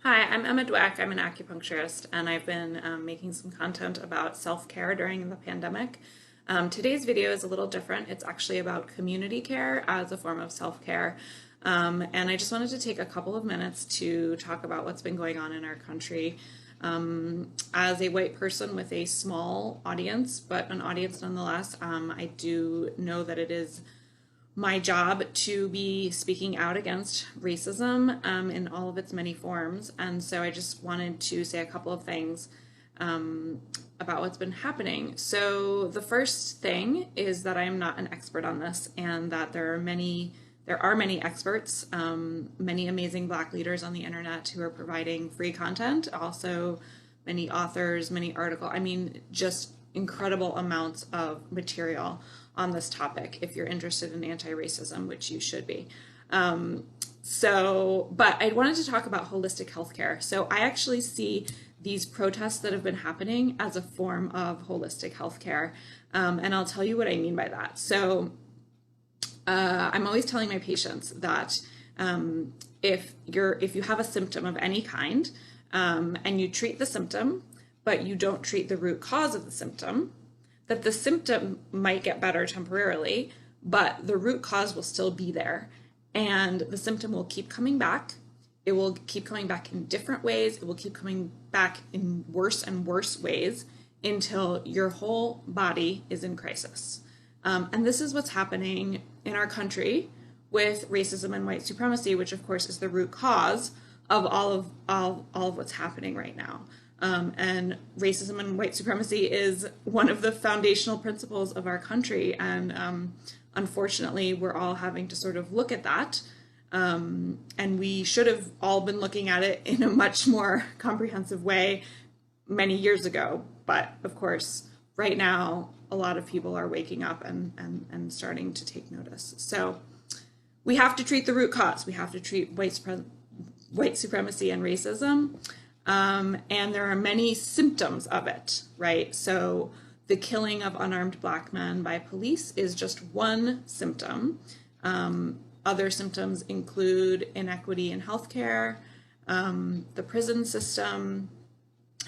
Hi, I'm Emma Dweck. I'm an acupuncturist, and I've been making some content about self-care during the pandemic. Today's video is a little different. It's actually about community care as a form of self-care. And I just wanted to take a couple of minutes to talk about what's been going on in our country. As a white person with a small audience, but an audience nonetheless, I do know that it is my job to be speaking out against racism in all of its many forms. And so I just wanted to say a couple of things about what's been happening. So the first thing is that I am not an expert on this, and that there are many experts, many amazing Black leaders on the internet who are providing free content, also many authors, many articles. I mean, just incredible amounts of material on this topic if you're interested in anti-racism, which you should be. But I wanted to talk about holistic healthcare. So I actually see these protests that have been happening as a form of holistic healthcare. And I'll tell you what I mean by that. So I'm always telling my patients that if you have a symptom of any kind and you treat the symptom, but you don't treat the root cause of the symptom, that the symptom might get better temporarily, but the root cause will still be there. And the symptom will keep coming back. It will keep coming back in different ways. It will keep coming back in worse and worse ways until your whole body is in crisis. And this is what's happening in our country with racism and white supremacy, which of course is the root cause of all of what's happening right now. And racism and white supremacy is one of the foundational principles of our country. And unfortunately, we're all having to sort of look at that. And we should have all been looking at it in a much more comprehensive way many years ago. But of course, right now, a lot of people are waking up and starting to take notice. So we have to treat the root cause. We have to treat white supremacy and racism. And there are many symptoms of it, right? So the killing of unarmed Black men by police is just one symptom. Other symptoms include inequity in healthcare, the prison system,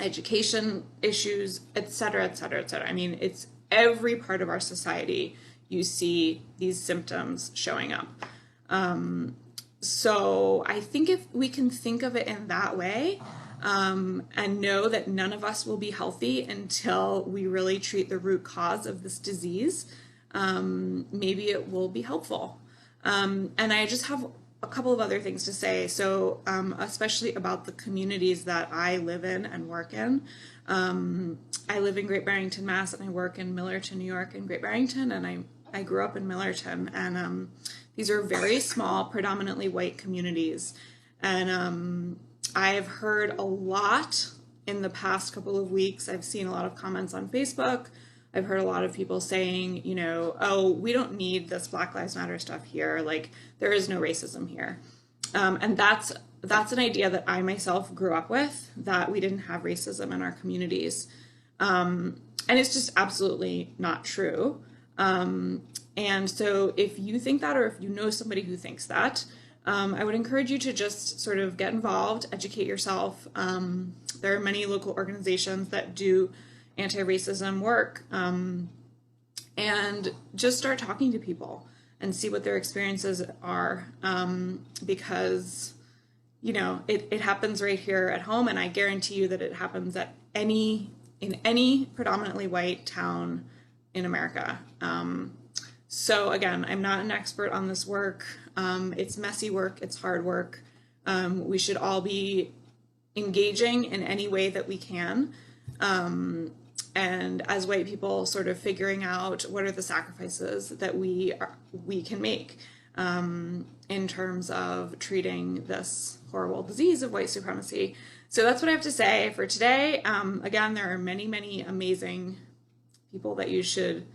education issues, et cetera, et cetera, et cetera. I mean, it's every part of our society you see these symptoms showing up. So I think if we can think of it in that way, and know that none of us will be healthy until we really treat the root cause of this disease, maybe it will be helpful. And I just have a couple of other things to say. So especially about the communities that I live in and work in. I live in Great Barrington, Mass, and I work in Millerton, New York, and Great Barrington, and I grew up in Millerton. And these are very small, predominantly white communities. And I've heard a lot in the past couple of weeks. I've seen a lot of comments on Facebook. I've heard a lot of people saying, you know, oh, we don't need this Black Lives Matter stuff here. Like, there is no racism here. And that's an idea that I myself grew up with, that we didn't have racism in our communities. And it's just absolutely not true. And so if you think that, or if you know somebody who thinks that, I would encourage you to just sort of get involved, educate yourself. There are many local organizations that do anti-racism work, and just start talking to people and see what their experiences are, because, you know, it happens right here at home, and I guarantee you that it happens in any predominantly white town in America. So again, I'm not an expert on this work. It's messy work, it's hard work. We should all be engaging in any way that we can. And as white people, sort of figuring out what are the sacrifices that we can make in terms of treating this horrible disease of white supremacy. So that's what I have to say for today. Again, there are many, many amazing people that you should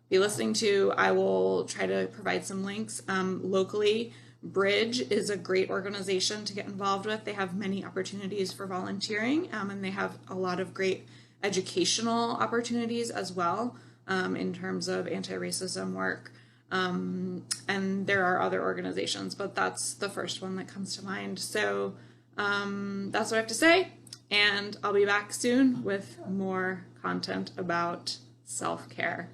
be listening to. I will try to provide some links. Locally, Bridge is a great organization to get involved with. They have many opportunities for volunteering, and they have a lot of great educational opportunities as well, in terms of anti-racism work. And there are other organizations, but that's the first one that comes to mind. So That's what I have to say. And I'll be back soon with more content about self-care.